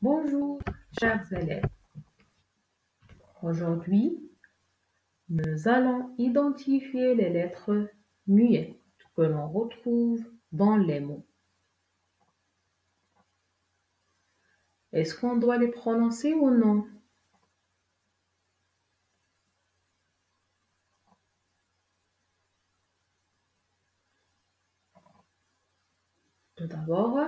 Bonjour, chers élèves. Aujourd'hui, nous allons identifier les lettres muettes que l'on retrouve dans les mots. Est-ce qu'on doit les prononcer ou non? Tout d'abord,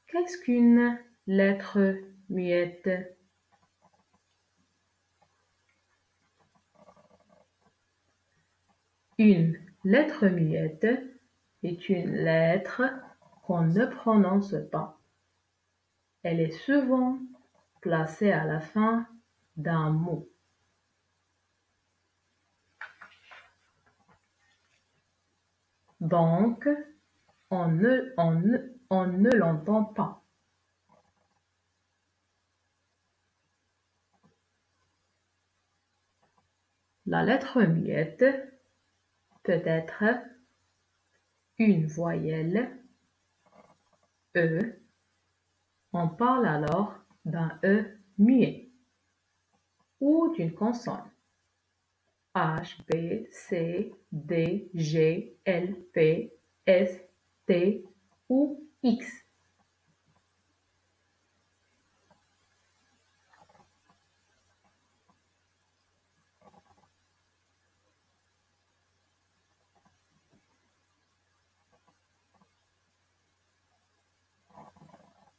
qu'est-ce qu'une lettre muette? Une lettre muette est une lettre qu'on ne prononce pas. Elle est souvent placée à la fin d'un mot. Donc, on ne l'entend pas. La lettre muette peut être une voyelle E. On parle alors d'un E muet ou d'une consonne H, B, C, D, G, L, P, S, T ou X.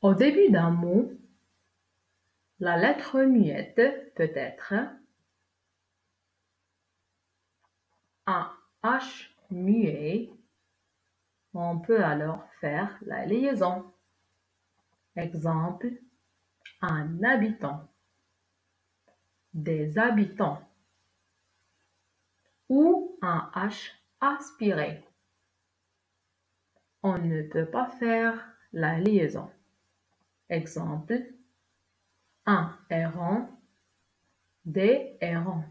Au début d'un mot, la lettre muette peut être un H muet. On peut alors faire la liaison. Exemple, un habitant, des habitants ou un H aspiré. On ne peut pas faire la liaison. Exemple, un héron, des hérons.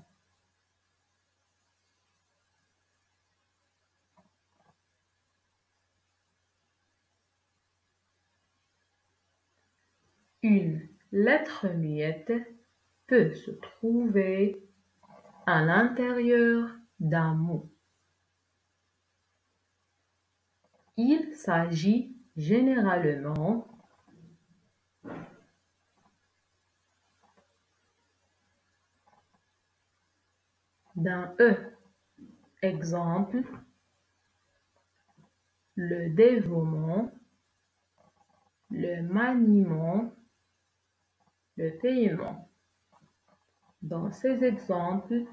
Une lettre muette peut se trouver à l'intérieur d'un mot. Il s'agit généralement d'un E. Exemple, le dévouement, le maniement, le paiement. Dans ces exemples,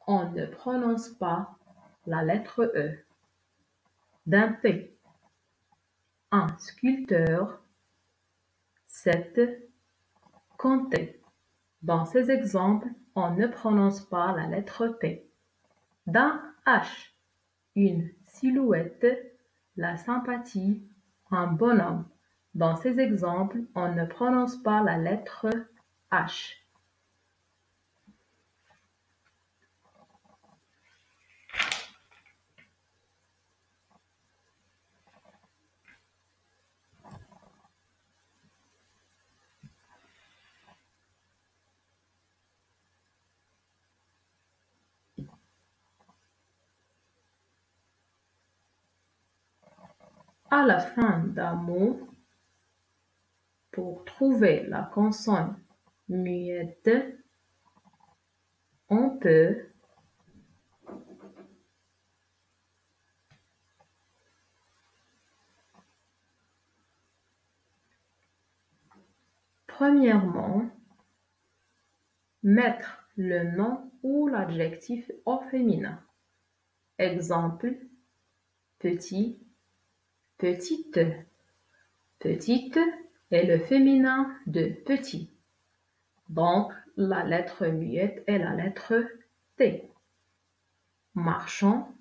on ne prononce pas la lettre E. D'un P, un sculpteur, 7, compter. Dans ces exemples, on ne prononce pas la lettre P. D'un H, une silhouette, la sympathie, un bonhomme. Dans ces exemples, on ne prononce pas la lettre H. À la fin d'un mot, pour trouver la consonne muette, on peut premièrement mettre le nom ou l'adjectif au féminin. Exemple, petit, petite. Petite est le féminin de petit. Donc, la lettre muette est la lettre T. Marchand,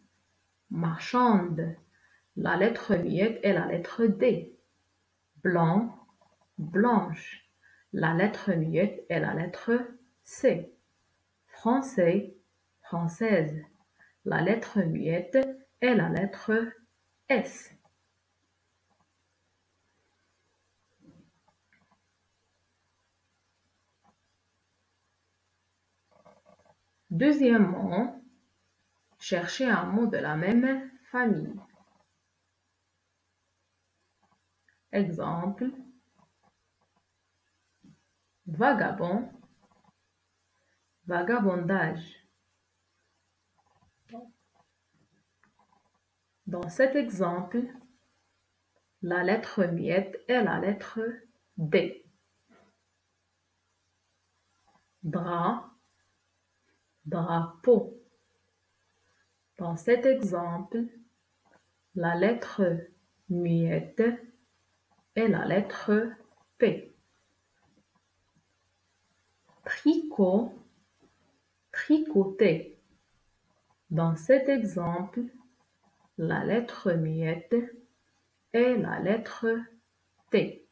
marchande. La lettre muette est la lettre D. Blanc, blanche. La lettre muette est la lettre C. Français, française. La lettre muette est la lettre S. Deuxièmement, cherchez un mot de la même famille. Exemple, vagabond, vagabondage. Dans cet exemple, la lettre muette est la lettre D. Drap, drapeau. Dans cet exemple, la lettre muette est la lettre P. Tricot, tricoter. Dans cet exemple, la lettre muette est la lettre T.